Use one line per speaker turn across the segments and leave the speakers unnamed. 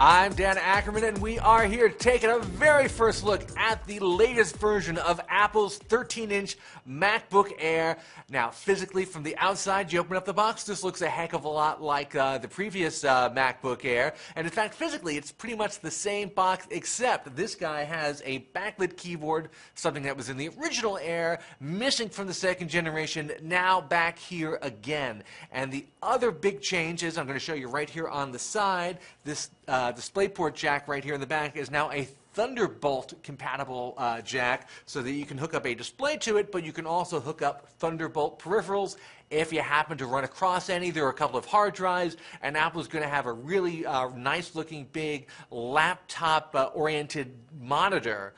I'm Dan Ackerman, and we are here taking a very first look at the latest version of Apple's 13-inch MacBook Air. Now, physically, from the outside, you open up the box, this looks a heck of a lot like the previous MacBook Air. And in fact, physically, it's pretty much the same box, except this guy has a backlit keyboard, something that was in the original Air, missing from the second generation, now back here again. And the other big change is, I'm going to show you right here on the side, this DisplayPort jack right here in the back is now a Thunderbolt compatible jack, so that you can hook up a display to it, but you can also hook up Thunderbolt peripherals if you happen to run across any. There are a couple of hard drives, and Apple's going to have a really nice looking big laptop oriented monitor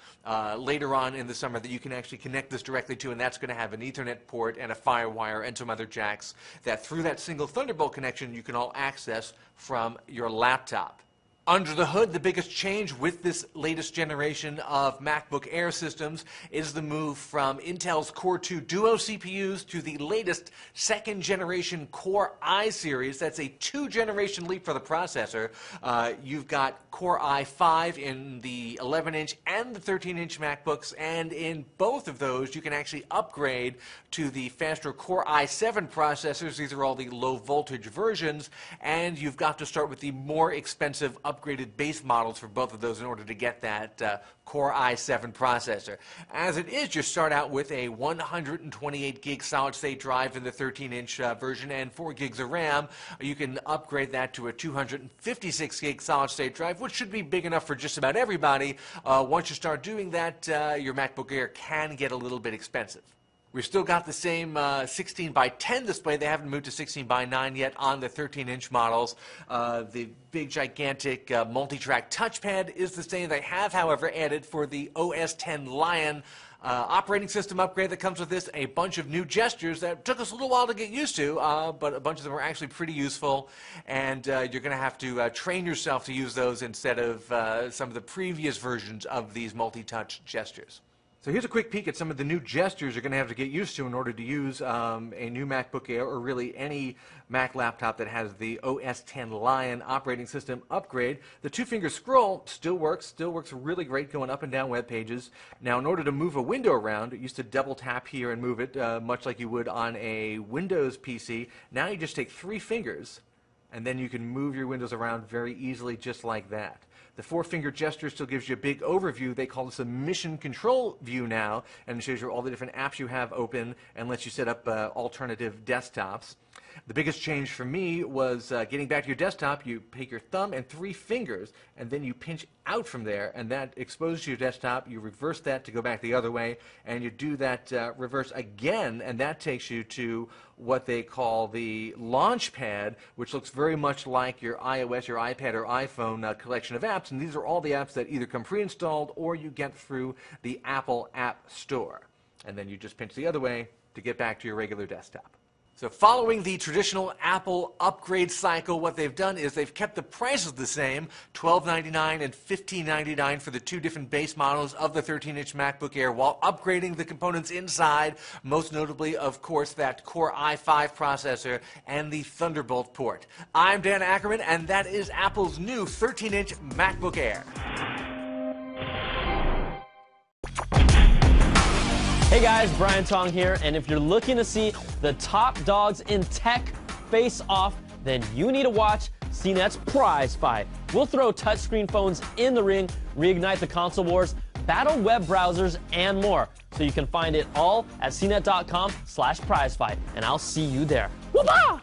later on in the summer that you can actually connect this directly to, and that's going to have an Ethernet port and a FireWire and some other jacks that through that single Thunderbolt connection you can all access from your laptop. Under the hood, the biggest change with this latest generation of MacBook Air systems is the move from Intel's Core 2 Duo CPUs to the latest second generation Core i series. That's a 2-generation leap for the processor. You've got Core i5 in the 11-inch and the 13-inch MacBooks, and in both of those you can actually upgrade to the faster Core i7 processors. These are all the low voltage versions, and you've got to start with the more expensive upgraded base models for both of those in order to get that Core i7 processor. As it is, you start out with a 128 gig solid state drive in the 13-inch version and 4 gigs of RAM. You can upgrade that to a 256 gig solid state drive, which should be big enough for just about everybody. Once you start doing that, your MacBook Air can get a little bit expensive. We've still got the same 16 by 10 display. They haven't moved to 16 by 9 yet on the 13-inch models. The big, gigantic multi-track touchpad is the same. They have, however, added for the OS X Lion operating system upgrade that comes with this a bunch of new gestures that took us a little while to get used to, but a bunch of them are actually pretty useful, and you're going to have to train yourself to use those instead of some of the previous versions of these multi-touch gestures. So here's a quick peek at some of the new gestures you're going to have to get used to in order to use a new MacBook Air, or really any Mac laptop that has the OS X Lion operating system upgrade. The 2-finger scroll still works really great going up and down web pages. Now, in order to move a window around, you used to double tap here and move it, much like you would on a Windows PC. Now you just take 3 fingers, and then you can move your windows around very easily just like that. The 4-finger gesture still gives you a big overview. They call this a mission control view now, and it shows you all the different apps you have open and lets you set up alternative desktops. The biggest change for me was getting back to your desktop. You take your thumb and 3 fingers, and then you pinch out from there, and that exposes your desktop. You reverse that to go back the other way, and you do that reverse again, and that takes you to what they call the launch pad, which looks very much like your iOS, your iPad, or iPhone collection of apps, and these are all the apps that either come pre-installed or you get through the Apple App Store. And then you just pinch the other way to get back to your regular desktop. So following the traditional Apple upgrade cycle, what they've done is they've kept the prices the same, $12.99 and $15.99 for the 2 different base models of the 13-inch MacBook Air, while upgrading the components inside, most notably, of course, that Core i5 processor and the Thunderbolt port. I'm Dan Ackerman, and that is Apple's new 13-inch MacBook Air.
Hey guys, Brian Tong here, and if you're looking to see the top dogs in tech face off, then you need to watch CNET's Prize Fight. We'll throw touchscreen phones in the ring, reignite the console wars, battle web browsers, and more. So you can find it all at cnet.com/prizefight, and I'll see you there. Whoop-ah!